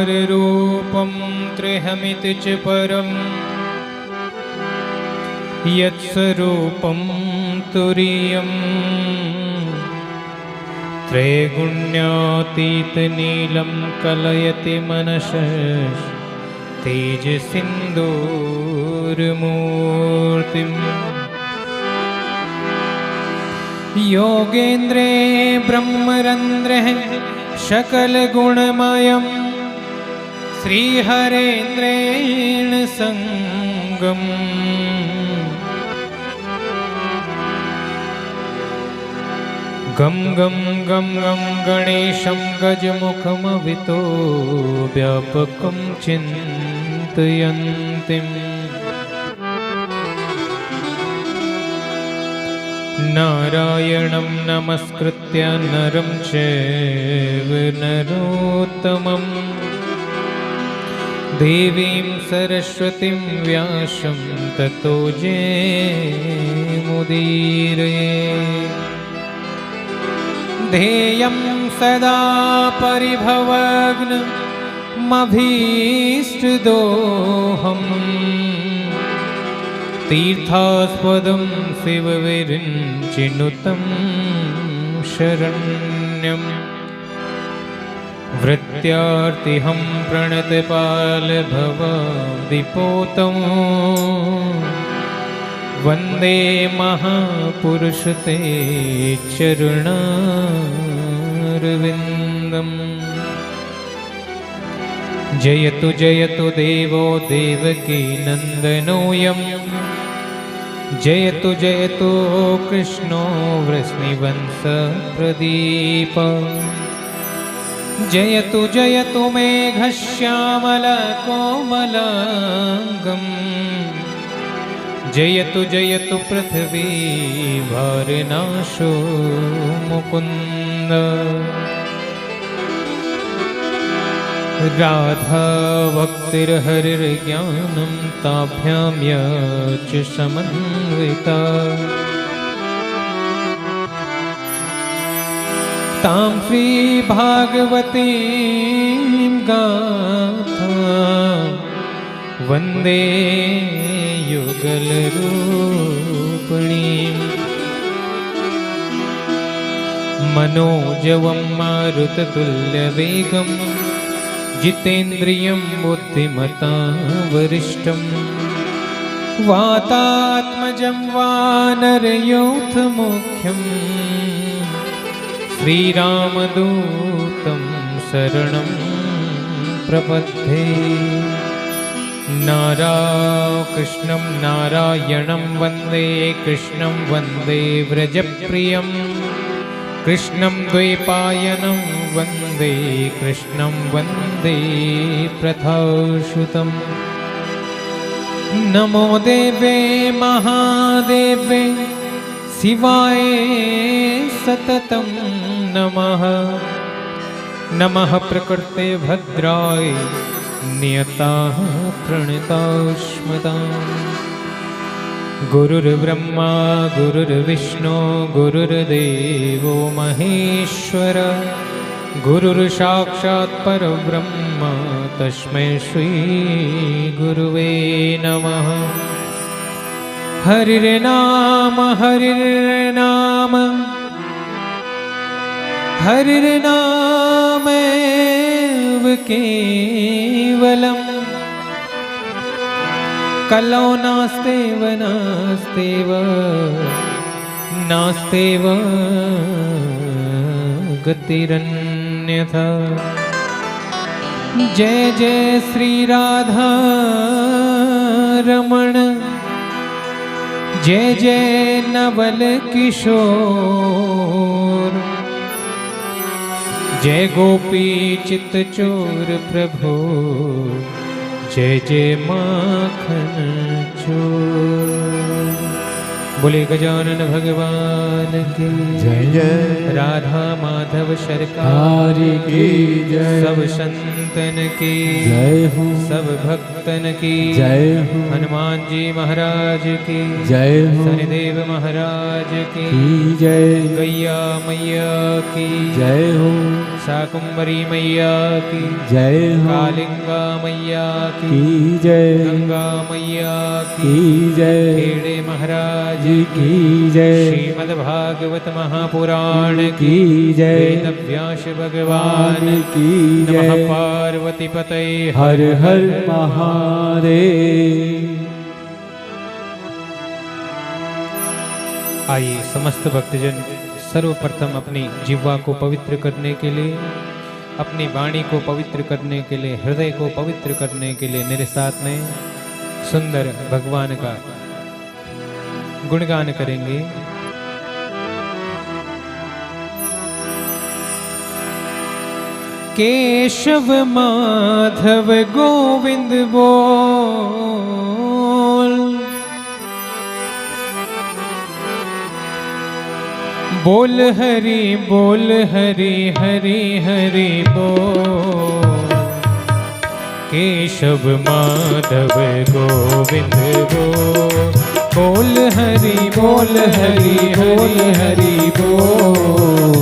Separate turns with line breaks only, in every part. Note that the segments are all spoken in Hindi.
पररूपं त्रिहमिति च परं यत्स्वरूपं तुरीयं त्रैगुण्यातीतनीलं कलयति मनसः तेजसिन्दूरमूर्तिम् योगेन्द्रे ब्रह्मरन्ध्रः सकलगुणमयं श्रीहरेन्द्रेण सङ्गम् गं गं गं गं गणेशं गजमुखमवितो व्यापकं चिन्तयन्तीम् नारायणं नमस्कृत्य नरं चैव नरोत्तमं देवीं सरस्वतीं व्यासं ततो जयमुदीरयेत् ध्येयं सदा परिभवग्नमभीष्टदोहम् तीर्थास्पदं शिवविरिञ्चिनुतं शरण्यं वृत्यार्तिहं प्रणतपालभवादिपोतं वन्दे महापुरुषते चरणारविन्दम् जयतु जयतु देवो देवकी नन्दनोऽयं जयतु जयतु कृष्णो वृष्णिवंशप्रदीप जयतु जयतु मेघश्यामलकोमलाङ्गम् जयतु जयतु पृथ्वी भारनाशो मुकुन्द राधा भक्तिर्हरिर्ज्ञानं ताभ्यां यच समन्विता तां श्रीभागवतीं गाथां वन्दे युगलरूपिणीं मनोजवं मारुततुल्यवेगं जितेन्द्रियं बुद्धिमतां वरिष्ठं वातात्मजं वानरयोथमुख्यं श्रीरामदूतं शरणं प्रपद्ये कृष्णं नारायणं वन्दे कृष्णं वन्दे व्रजप्रियं कृष्णं द्वैपायनं वन्दे कृष्णं वन्दे प्रथासुतं नमो देवे महादेवे शिवाय सततं नमः नमः प्रकृते भद्राय नियताः प्रणतास्मताम् गुरुर्ब्रह्मा गुरुर्विष्णु गुरुर्देवो महेश्वर गुरुर्साक्षात् परब्रह्म तस्मै श्री गुरुवे नमः हरिर्नाम हरिर्नाम हरिर्नामेव केवलम् कलौ नास्तेव नास्तेव नास्तेव गतिरन्यथा जय जय श्री राधा रमण जय जय नवल किशोर जय गोपी चित चोर प्रभु जय जय माखन चोर बोले गजानन भगवान की
जय जय
राधा माधव सरकार
की जय
सब संतन की
जय हो
सब भक्तन की
जय हो
हनुमान जी महाराज की
जय हो
शनिदेव महाराज की
जय
गैया मैया की
जय हो
शाकुंभरी मैया की
जय हो।
कालिंगा मैया की
जय।
गंगा मैया
की जय।
खेड़े महाराज
की जय।
श्रीमद्भागवत महापुराण
की जय।
वेदव्यास भगवान
की
नमः
जय।
पार्वती पतये
हर हर महादेव।
आइए समस्त भक्तजन सर्वप्रथम अपनी जिह्वा को पवित्र करने के लिए, अपनी वाणी को पवित्र करने के लिए, हृदय को पवित्र करने के लिए मेरे साथ में सुंदर भगवान का गुणगान करेंगे। केशव माधव गोविंद बोल, बोल हरि बोल हरि हरि हरि बोल। केशव माधव गोविंद बोल, बोल हरि बोल हरि बोल हरि बोल।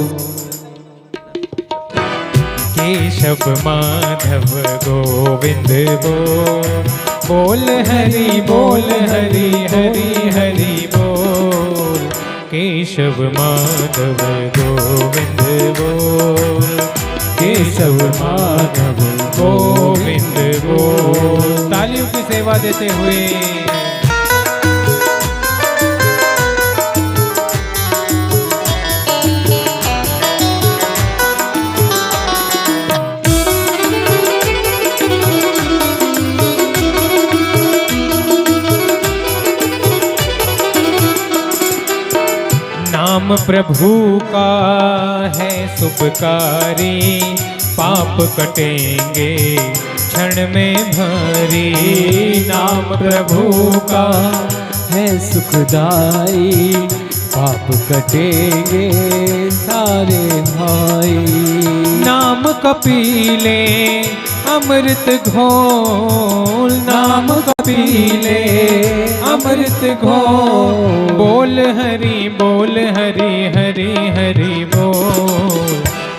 केशव माधव गोविंद बोल, बोल हरि बोल हरि हरि हरि बोल। केशव माधव गोविंद बोल, केशव माधव गोविंद बोल। तालियों की सेवा देते हुए नाम प्रभु का है शुभकारी, पाप कटेंगे क्षण में भारी।
नाम प्रभु का है सुखदाई, पाप कटेंगे सारे भाई।
नाम कपीले अमृत घोल, नाम कपीले अमृत घोल। बोल हरि बोल हरि हरि हरि बोल।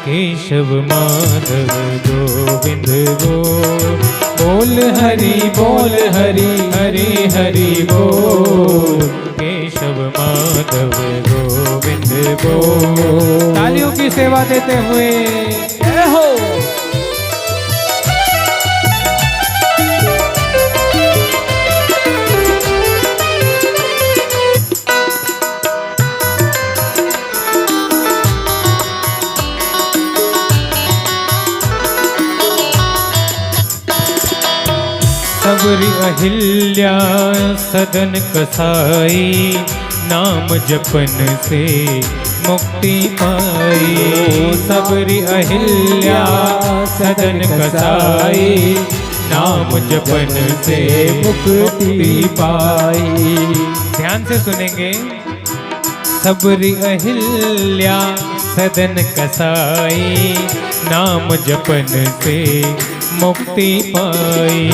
केशव माधव गोविंद बोल, बोल हरि बोल हरि हरि हरि बोल। केशव माधव गोविंद बोल। तालियों की सेवा देते हुए जय हो। सबरी अहिल्या सदन कसाई, नाम जपन से मुक्ति पाई। सबरी अहिल्या सदन कसाई, नाम जपन से मुक्ति पाई। ध्यान से सुनेंगे। सबरी अहिल्या सदन कसाई, नाम जपन से मुक्ति पाई।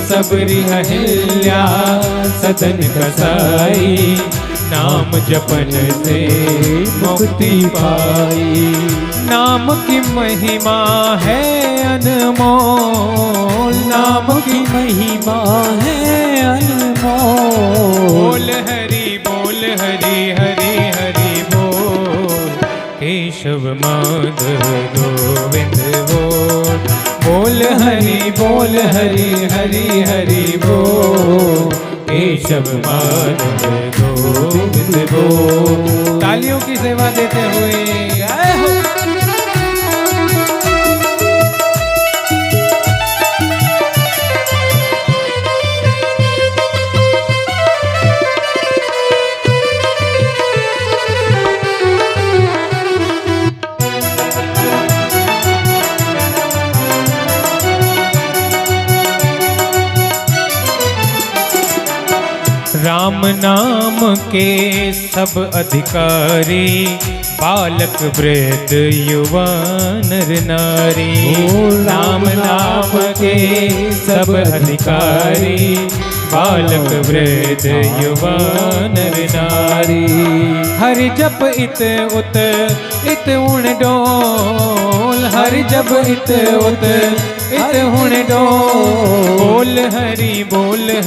सबरी अहिल्या सदन कसाई, नाम जपन से मुक्ति पाई। नाम की महिमा है अनमोल, नाम की महिमा है अनमोल। बोल हरि बोल हरि हरि हरि बोल। केशव माधव गोविंद बोल, बोल हरि बोल हरि हरि हरि बोल। केशव माधव गोविंद बोल। तालियों की सेवा देते हुए आए हो। राम नाम के सब अधिकारी, बालक वृद्ध युवा नर नारी। राम नाम के सब अधिकारी, बालक वृद्ध युवा नर नारी। हरि जप इत उत इत उण डोल, हरि जब इत उत इत हुण डो बोल हरि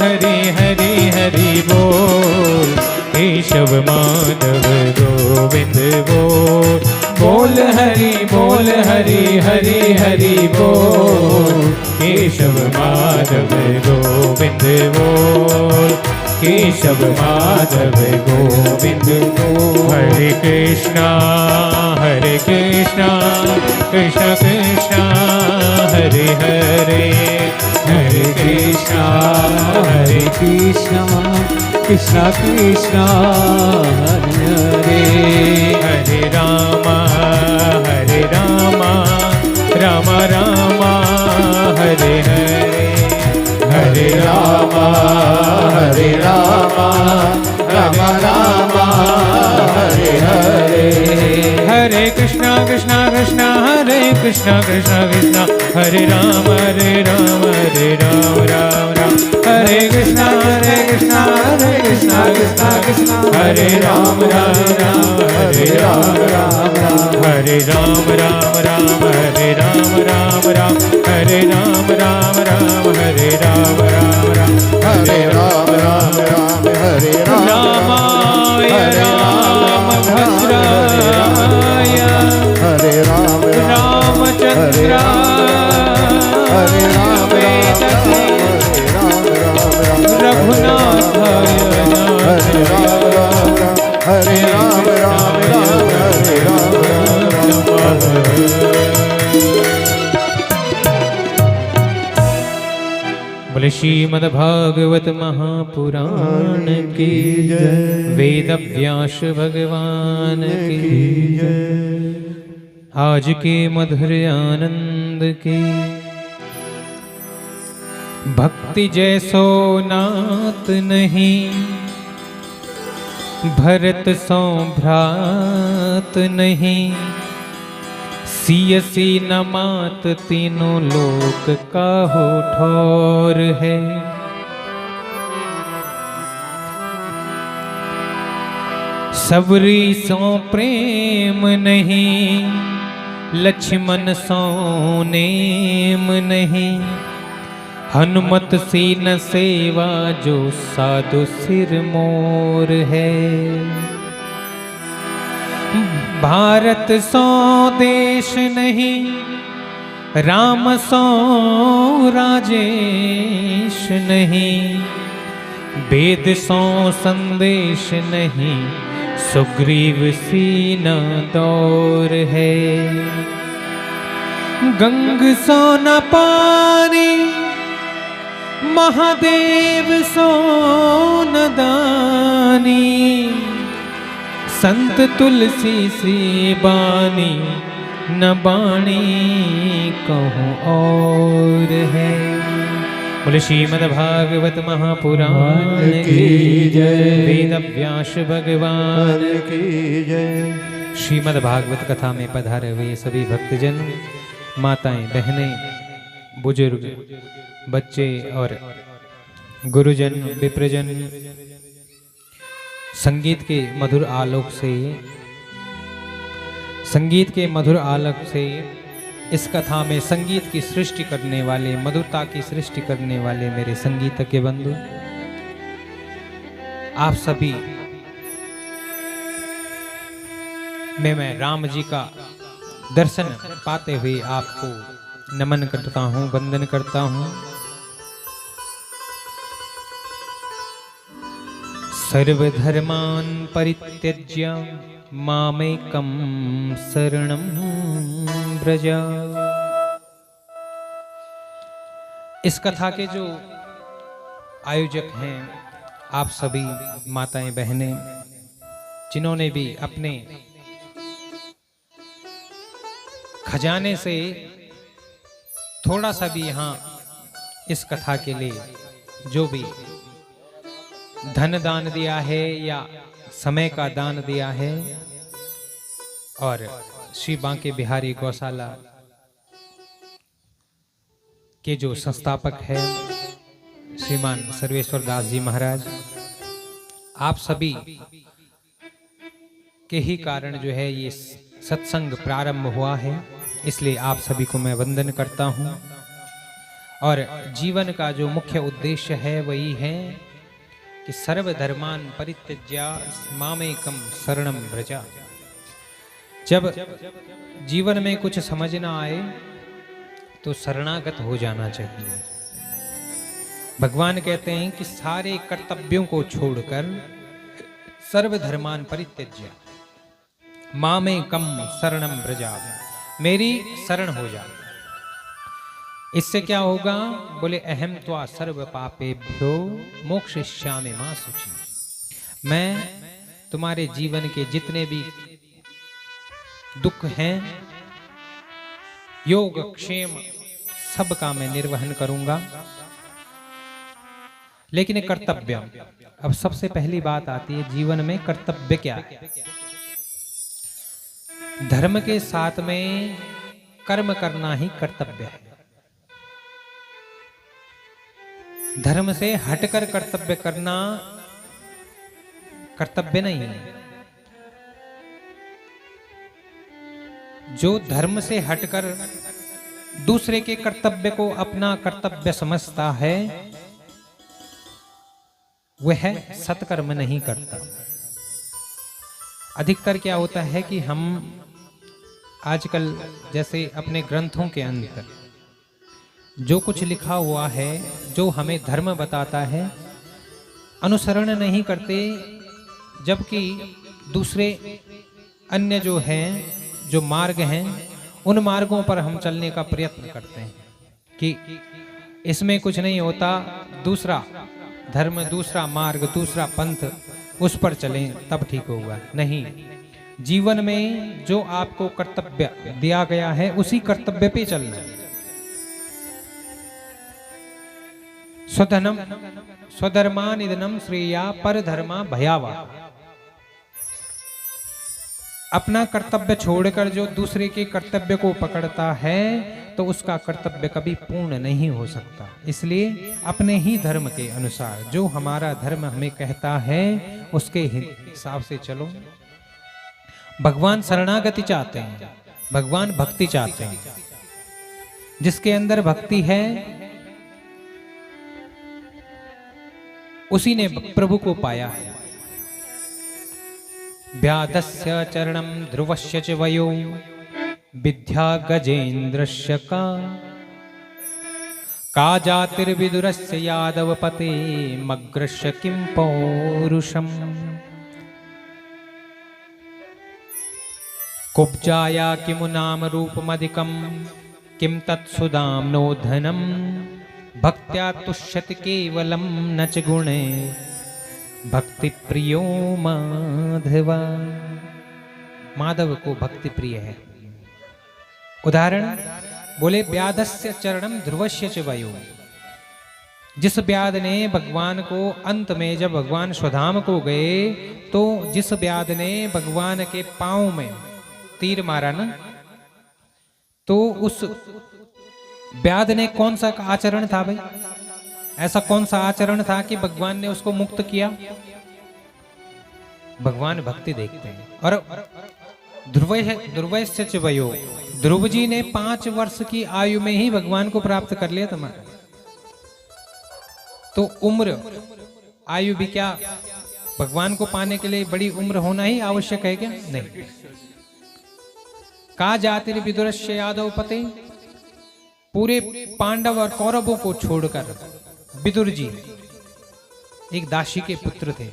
हरि हरि बोल केशव माधव गोविंद बोल हरि हरि हरि बोल केशव माधव गोविंद बोल केशव माधव गोविंद बोल हरे कृष्णा कृष्ण कृष्ण हरे हरे हरे कृष्णा कृष्ण कृष्ण हरे हरे हरे राम राम राम हरे हरे हरे राम राम राम हरे हरे हरे कृष्णा कृष्णा कृष्णा हरे कृष्णा कृष्णा कृष्णा हरे राम राम राम राम हरे कृष्णा कृष्णा कृष्णा कृष्णा हरे राम राम हरे राम हरे राम हरे राम हरे राम हरे राम हरे राम हरे राम रामाय राम भद्राय हरे रामचंद्राय हरे राम रघुनाथाय हरे राम हरे बोले श्रीमद्भागवत महापुराण की जय, वेद व्यास भगवान की जय, आज के मधुर आनंद की भक्ति जैसो नात नहीं, भरत सो भ्रात नहीं, सियसी न मात तीनों लोक का हो ठौर है। सबरी सो प्रेम नहीं, लक्ष्मण सो नेम नहीं, हनुमत सी न सेवा जो साधु सिर मोर है। भारत सो देश नहीं, राम सो राजेश नहीं, वेद सो संदेश नहीं, सुग्रीव सी न दौर है। गंग सो न पानी, महादेव सो न दानी, संत तुलसी सी बानी न बाणी कहूँ और है। बोले श्रीमद्भागवत महापुराण की जय, वेद व्यास भगवान की जय। श्रीमद्भागवत कथा में पधारे हुए सभी भक्तजन, माताएं, बहनें, बुजुर्ग, बच्चे और गुरुजन, विप्रजन, संगीत के मधुर आलोक से इस कथा में संगीत की सृष्टि करने वाले, मधुरता की सृष्टि करने वाले मेरे संगीतज्ञ बंधु, आप सभी में मैं राम जी का दर्शन पाते हुए आपको नमन करता हूँ, वंदन करता हूँ। सर्वधर्मान् परित्यज्य मामेकं शरणं व्रज। इस कथा के जो आयोजक हैं, आप सभी माताएं, बहनें, जिन्होंने भी अपने खजाने से थोड़ा सा भी यहाँ इस कथा के लिए जो भी धन दान दिया है या समय का दान दिया है, और श्री बांके बिहारी गौशाला के जो संस्थापक है श्रीमान सर्वेश्वर दास जी महाराज, आप सभी के ही कारण जो है ये सत्संग प्रारंभ हुआ है। इसलिए आप सभी को मैं वंदन करता हूँ। और जीवन का जो मुख्य उद्देश्य है वही है कि सर्वधर्मान परित्यज्य मामेकम शरणम व्रजा। जब जीवन में कुछ समझ ना आए तो शरणागत हो जाना चाहिए। भगवान कहते हैं कि सारे कर्तव्यों को छोड़कर सर्वधर्मान परित्यज्य मामेकम शरणम व्रजा, मेरी शरण हो जा। इससे क्या होगा? बोले अहम त्वा सर्व पापेभ्यो मोक्षयिष्यामि मा शुचि। मैं तुम्हारे जीवन के जितने भी दुख हैं, योग क्षेम सबका मैं निर्वहन करूंगा। लेकिन कर्तव्य, अब सबसे पहली बात आती है जीवन में कर्तव्य क्या है। धर्म के साथ में कर्म करना ही कर्तव्य है। धर्म से हटकर कर्तव्य करना कर्तव्य नहीं है। जो धर्म से हटकर दूसरे के कर्तव्य को अपना कर्तव्य समझता है वह सत्कर्म नहीं करता। अधिकतर क्या होता है कि हम आजकल जैसे अपने ग्रंथों के अंदर जो कुछ लिखा हुआ है, जो हमें धर्म बताता है, अनुसरण नहीं करते, जबकि दूसरे अन्य जो हैं, जो मार्ग हैं, उन मार्गों पर हम चलने का प्रयत्न करते हैं कि इसमें कुछ नहीं होता, दूसरा धर्म, दूसरा मार्ग, दूसरा पंथ, उस पर चलें तब ठीक होगा। नहीं, जीवन में जो आपको कर्तव्य दिया गया है उसी कर्तव्य पे चलना है। स्वधनम स्वधर्मानिधनम श्रेया परधर्मा भयावा। अपना कर्तव्य छोड़कर जो दूसरे के कर्तव्य को पकड़ता है तो उसका कर्तव्य कभी पूर्ण नहीं हो सकता। इसलिए अपने ही धर्म के अनुसार, जो हमारा धर्म हमें कहता है उसके हिसाब से चलो। भगवान शरणागति चाहते हैं, भगवान भक्ति चाहते हैं। जिसके अंदर भक्ति है उसी ने प्रभु को पाया है। व्याधस्य चरणम ध्रुवस्य च वयो विद्या गजेन्द्रस्य का जातिर्विदुरस्य यादवपते मग्रस्य किं पौरुषम्। कुब्जाया किमु नाम रूपमधिकं किं तत्सुदाम्नो धनम भक्त्या तुष्यति केवलम न च गुणे भक्ति प्रियो माधवा। माधव को भक्ति प्रिय है। उदाहरण बोले व्याधस्य चरणम ध्रुवस्य च वयो। जिस व्याध ने भगवान को अंत में जब भगवान स्वधाम को गए तो जिस व्याध ने भगवान के पांव में तीर मारा ना, तो उस व्याध ने कौन सा आचरण था भाई? ऐसा कौन सा आचरण था कि भगवान ने उसको मुक्त किया? भगवान भक्ति देखते हैं। और ध्रुवस्य च वयो, ध्रुव जी ने 5 वर्ष की आयु में ही भगवान को प्राप्त कर लिया तुम्हारा। तो उम्र आयु भी क्या भगवान को पाने के लिए बड़ी उम्र होना ही आवश्यक है क्या? नहीं। का जातिर विदुरस्य यादव पते, पूरे पांडव और कौरवों को छोड़कर विदुर जी एक दासी के पुत्र थे,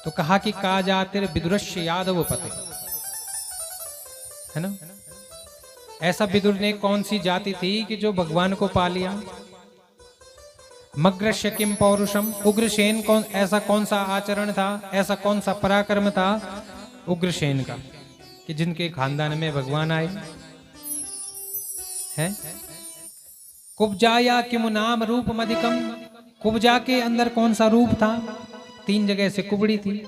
तो कहा कि का जातिर विदुरस्य यादव पते, है ना। ऐसा विदुर ने कौन सी जाति थी कि जो भगवान को पा लिया? मग्रस्य किम पौरुषम, उग्रसेन ऐसा कौन सा आचरण था, ऐसा कौन सा पराक्रम था उग्रसेन का कि जिनके खानदान में भगवान आए हैं। कुब्जाया किम नाम रूप मधिकम, कुब्जा के अंदर कौन सा रूप था? 3 जगह से कुबड़ी थी।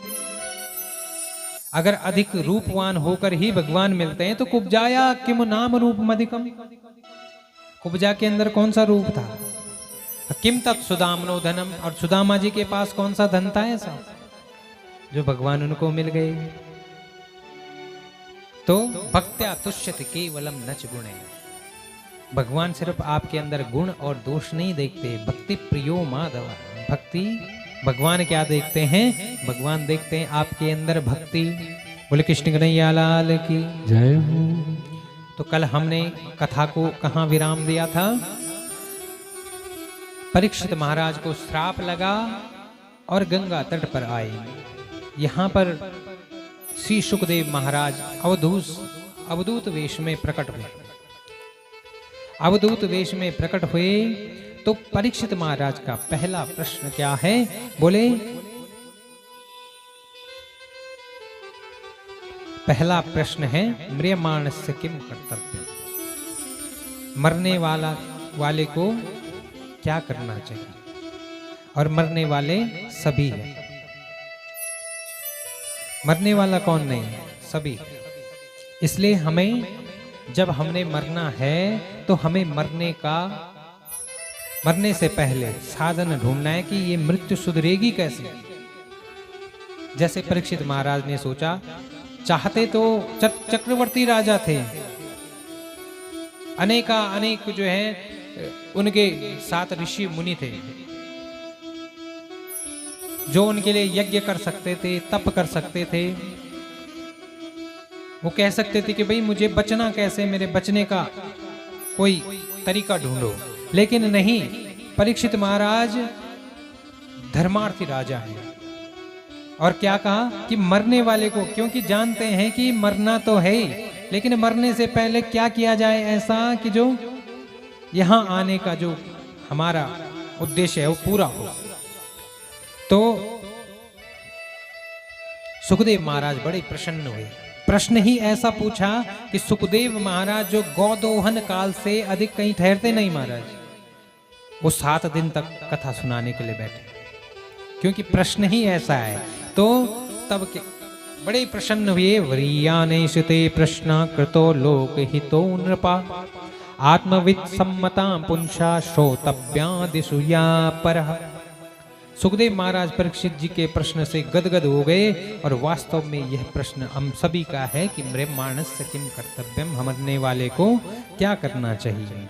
अगर अधिक रूपवान होकर ही भगवान मिलते हैं तो कुब्जाया किम नाम रूप मधिकम, कुब्जा के अंदर कौन सा रूप था? किम तत् सुदामनो धनम, और सुदामा जी के पास कौन सा धन था ऐसा जो भगवान उनको मिल गए? तो भक्त्या तुष्यति केवलम नच गुणे। भगवान सिर्फ आपके अंदर गुण और दोष नहीं देखते। भक्ति प्रियो माधव, भक्ति भगवान क्या देखते हैं? भगवान देखते हैं आपके अंदर भक्ति। बोले कृष्ण कन्हैया लाल की
जय हो।
तो कल हमने कथा को कहाँ विराम दिया था? परीक्षित महाराज को श्राप लगा और गंगा तट पर आए। यहाँ पर श्री सुखदेव महाराज अवधूत वेश में प्रकट हुए। अवधूत वेश में प्रकट हुए तो परीक्षित महाराज का पहला प्रश्न क्या है? बोले पहला प्रश्न है म्रियमाणस्य किम कर्तव्य, मरने वाले को क्या करना चाहिए? और मरने वाले सभी हैं। मरने वाला कौन नहीं है? सभी। इसलिए हमें जब हमने मरना है तो हमें मरने से पहले साधन ढूंढना है कि ये मृत्यु सुधरेगी कैसे। जैसे परीक्षित महाराज ने सोचा, चाहते तो चक्रवर्ती राजा थे, अनेक जो है उनके साथ ऋषि मुनि थे जो उनके लिए यज्ञ कर सकते थे, तप कर सकते थे। वो कह सकते थे कि भाई मुझे बचना कैसे, मेरे बचने का कोई तरीका ढूंढो। लेकिन नहीं, परीक्षित महाराज धर्मार्थी राजा हैं और क्या कहा कि मरने वाले को, क्योंकि जानते हैं कि मरना तो है ही, लेकिन मरने से पहले क्या किया जाए ऐसा कि जो यहां आने का जो हमारा उद्देश्य है वो पूरा हो। तो सुखदेव महाराज बड़े प्रसन्न हुए। प्रश्न ही ऐसा पूछा कि सुखदेव महाराज जो गौदोहन काल से अधिक कहीं ठहरते नहीं महाराज, वो 7 दिन तक कथा सुनाने के लिए बैठे, क्योंकि प्रश्न ही ऐसा है। तो तब के बड़े प्रसन्न हुए। व्रियानेशते प्रश्न कृतो लोकहितो नृपा, आत्मवित् सम्मता पुंसा श्रोतव्यादिषु या परः। सुखदेव महाराज परीक्षित जी के प्रश्न से गदगद हो गए और वास्तव में यह प्रश्न हम सभी का है कि म्रियमाणस्य किम कर्तव्यम, मरने वाले को क्या करना चाहिए।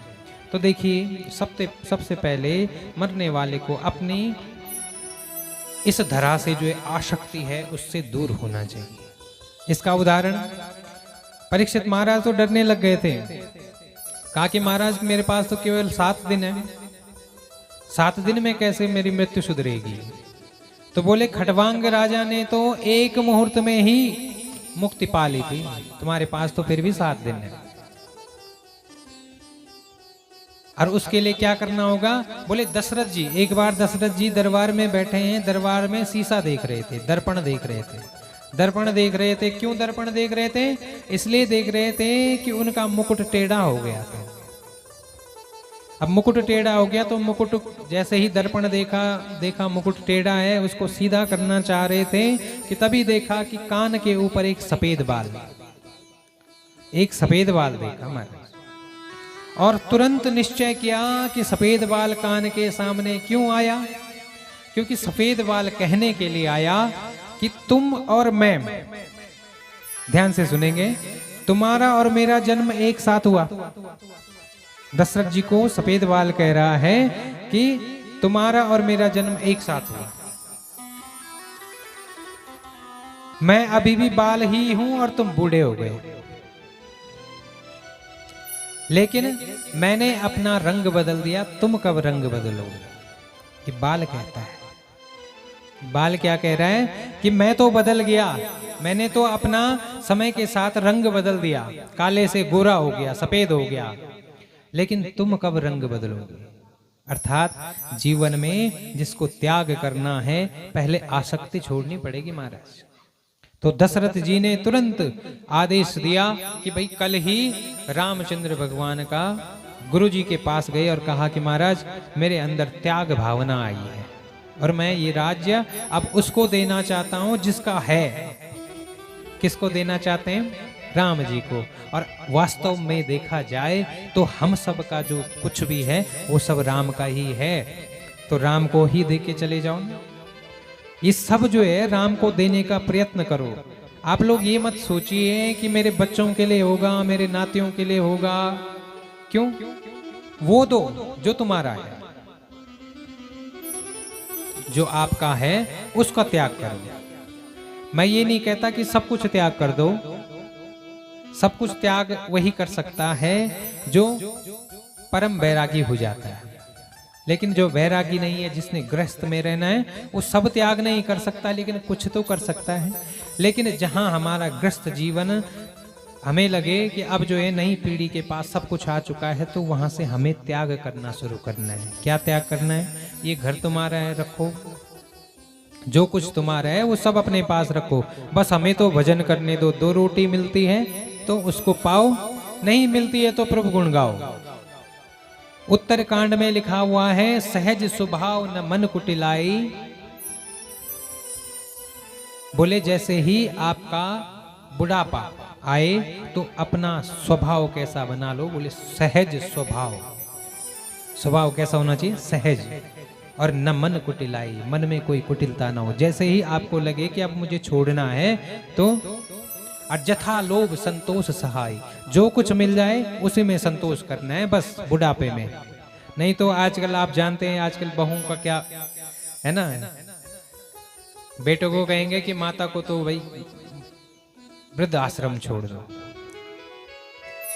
तो देखिए, सबसे पहले मरने वाले को अपनी इस धरा से जो आसक्ति है उससे दूर होना चाहिए। इसका उदाहरण, परीक्षित महाराज तो डरने लग गए थे। कहा कि महाराज मेरे पास तो केवल 7 दिन है, 7 दिन में कैसे मेरी मृत्यु सुधरेगी। तो बोले खटवांग राजा ने तो 1 मुहूर्त में ही मुक्ति पा ली थी, तुम्हारे पास तो फिर भी 7 दिन है। और उसके लिए क्या करना होगा? बोले दशरथ जी, एक बार दशरथ जी दरबार में बैठे हैं, दरबार में शीशा देख रहे थे, दर्पण देख रहे थे। दर्पण देख रहे थे, क्यों दर्पण देख रहे थे? इसलिए देख रहे थे कि उनका मुकुट टेढ़ा हो गया था। अब मुकुट टेढ़ा हो गया तो मुकुट जैसे ही दर्पण देखा मुकुट टेढ़ा है, उसको सीधा करना चाह रहे थे कि तभी देखा कि कान के ऊपर एक सफेद बाल देखा हमारे, और तुरंत निश्चय किया कि सफेद बाल कान के सामने क्यों आया? क्योंकि सफेद बाल कहने के लिए आया कि तुम और मैं, ध्यान से सुनेंगे, तुम्हारा और मेरा जन्म एक साथ हुआ। दशरथ जी को सफेद बाल कह रहा है कि तुम्हारा और मेरा जन्म एक साथ हुआ। मैं अभी भी बाल ही हूं और तुम बूढ़े हो गए, लेकिन मैंने अपना रंग बदल दिया, तुम कब रंग बदलोगे? कि बाल कहता है। बाल क्या कह रहा है कि मैं तो बदल गया, मैंने तो अपना समय के साथ रंग बदल दिया, काले से गोरा हो गया, सफेद हो गया, लेकिन तुम कब रंग बदलोगे? अर्थात जीवन में जिसको त्याग करना है पहले आसक्ति छोड़नी पड़ेगी महाराज। तो दशरथ जी ने तुरंत आदेश दिया कि भाई कल ही रामचंद्र भगवान का गुरु जी के पास गए और कहा कि महाराज मेरे अंदर त्याग भावना आई है और मैं ये राज्य अब उसको देना चाहता हूं जिसका है। किसको देना चाहते हैं? राम जी को। और वास्तव में देखा जाए तो हम सब का जो कुछ भी है वो सब राम का ही है, तो राम को ही दे के चले जाओ। ये सब जो है राम को देने का प्रयत्न करो। आप लोग ये मत सोचिए कि मेरे बच्चों के लिए होगा, मेरे नातियों के लिए होगा। क्यों? वो दो जो तुम्हारा है, जो आपका है उसका त्याग करो। मैं ये नहीं कहता कि सब कुछ त्याग कर दो, सब कुछ त्याग वही कर सकता है जो परम वैरागी हो जाता है। लेकिन जो वैरागी नहीं है, जिसने गृहस्थ में रहना है, वो सब त्याग नहीं कर सकता, लेकिन कुछ तो कर सकता है। लेकिन जहां हमारा गृहस्थ जीवन हमें लगे कि अब जो है नई पीढ़ी के पास सब कुछ आ चुका है, तो वहां से हमें त्याग करना शुरू करना है। क्या त्याग करना है? ये घर तुम्हारा है, रखो। जो कुछ तुम्हारा है वो सब अपने पास रखो, बस हमें तो भजन करने दो। 2 रोटी मिलती है तो उसको पाओ, नहीं मिलती है तो प्रभु गुण गाओ। उत्तरकांड में लिखा हुआ है, सहज स्वभाव न मन कुटिलाई। बोले जैसे ही आपका बुढ़ापा आए तो अपना स्वभाव कैसा बना लो। बोले सहज स्वभाव। स्वभाव कैसा होना चाहिए? सहज। और न मन कुटिलाई, मन में कोई कुटिलता ना हो। जैसे ही आपको लगे कि अब मुझे छोड़ना है तो अजथा लोभ संतोष सहाय, जो कुछ मिल जाए उसी में संतोष करना है, बस बुढ़ापे में। नहीं तो आजकल आप जानते हैं, आजकल बहुओं का क्या है ना, बेटों को कहेंगे कि माता को तो भाई वृद्ध आश्रम छोड़ दो।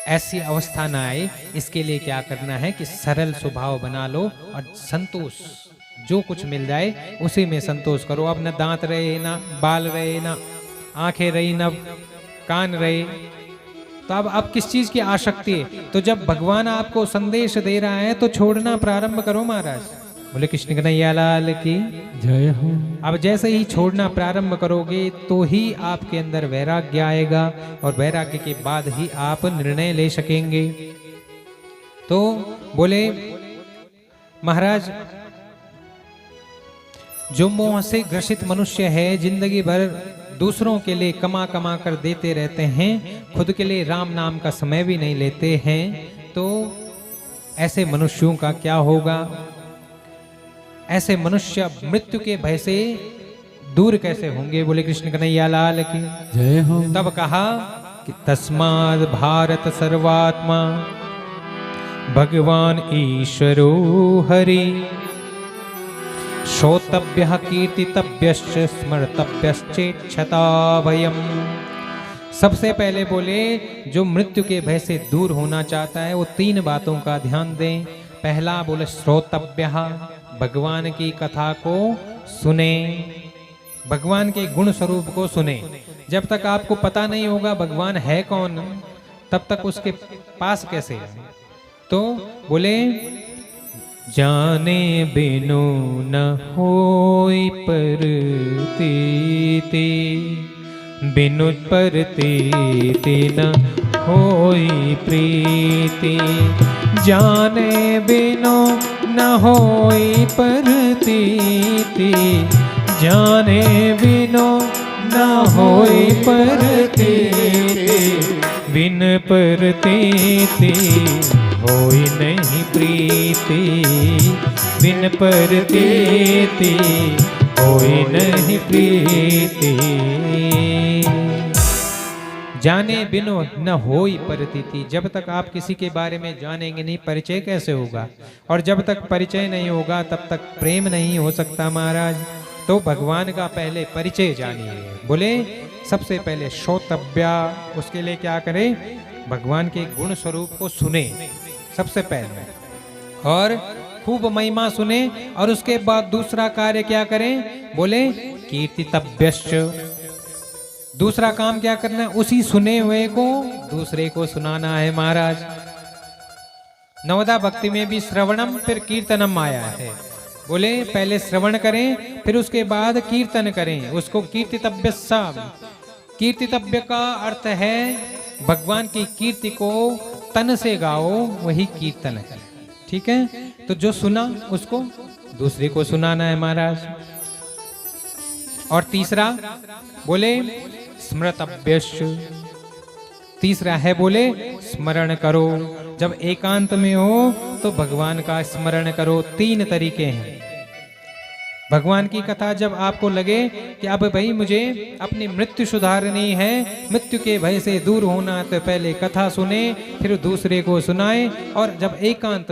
ऐसी अवस्था ना आए, इसके लिए क्या करना है कि सरल स्वभाव बना लो और संतोष, जो कुछ मिल जाए उसी में संतोष करो। अब न दांत रहे, ना बाल रहे, ना आंखें रही, ना कान रहे, तो अब किस चीज की आसक्ति है? तो जब भगवान आपको संदेश दे रहा है तो छोड़ना प्रारंभ करो महाराज। बोले कृष्ण कन्हैया लाल की
जय हो।
अब जैसे ही छोड़ना प्रारंभ करोगे तो ही आपके अंदर वैराग्य आएगा, और वैराग्य के बाद ही आप निर्णय ले सकेंगे। तो बोले महाराज, जो मोह से ग्रसित मनुष्य है, जिंदगी भर दूसरों के लिए कमा कमा कर देते रहते हैं, खुद के लिए राम नाम का समय भी नहीं लेते हैं, तो ऐसे मनुष्यों का क्या होगा? ऐसे मनुष्य मृत्यु के भय से दूर कैसे होंगे? बोले कृष्ण कन्हैया लाल की
जय हो।
तब कहा कि तस्माद् भारत सर्वात्मा भगवान ईश्वरो हरि, श्रोतव्यः कीर्तितव्यश्च स्मर्तव्यश्चेच्छता भयम्। सबसे पहले बोले जो मृत्यु के भय से दूर होना चाहता है वो 3 बातों का ध्यान दें। पहला बोले श्रोतव्यः, भगवान की कथा को सुने, भगवान के गुण स्वरूप को सुने। जब तक आपको पता नहीं होगा भगवान है कौन, तब तक उसके पास कैसे है? तो बोले जाने बिनु न होई परतीति, बिनु परतीति न होई प्रीति। जाने बिनु न होई परतीति, जाने बिनु न होई परतीति, बिन परतीति होई नहीं प्रीति, बिन परतीति होई नहीं प्रीति। जाने बिनु न होई परतीति, जब तक आप किसी के बारे में जानेंगे नहीं, परिचय कैसे होगा? और जब तक परिचय नहीं होगा तब तक प्रेम नहीं हो सकता महाराज। तो भगवान का पहले परिचय जानिए। बोले सबसे पहले श्रोतव्या, उसके लिए क्या करें? भगवान के गुण स्वरूप को सुने सबसे पहले, और खूब महिमा सुने। और उसके बाद दूसरा कार्य क्या करें? बोले कीर्तितव्यश्च, दूसरा काम क्या करना है? उसी सुने हुए को दूसरे को सुनाना है महाराज। नवदा भक्ति में भी श्रवणम फिर कीर्तनम आया है। बोले पहले श्रवण करें, फिर उसके बाद कीर्तन करें, उसको कीर्तितव्य। कीर्तितव्य का अर्थ है भगवान की कीर्ति को तन से गाओ, वही कीर्तन है। ठीक है, तो जो सुना उसको दूसरे को सुनाना है महाराज। और तीसरा बोले स्मृतव्यश्च, तीसरा है बोले स्मरण करो। जब एकांत में हो तो भगवान का स्मरण करो। 3 तरीके हैं भगवान की कथा जब आपको लगे कि अब भाई मुझे अपनी मृत्यु सुधारनी है, मृत्यु के भय से दूर होना, तो पहले कथा सुने, फिर दूसरे को सुनाए, और जब एकांत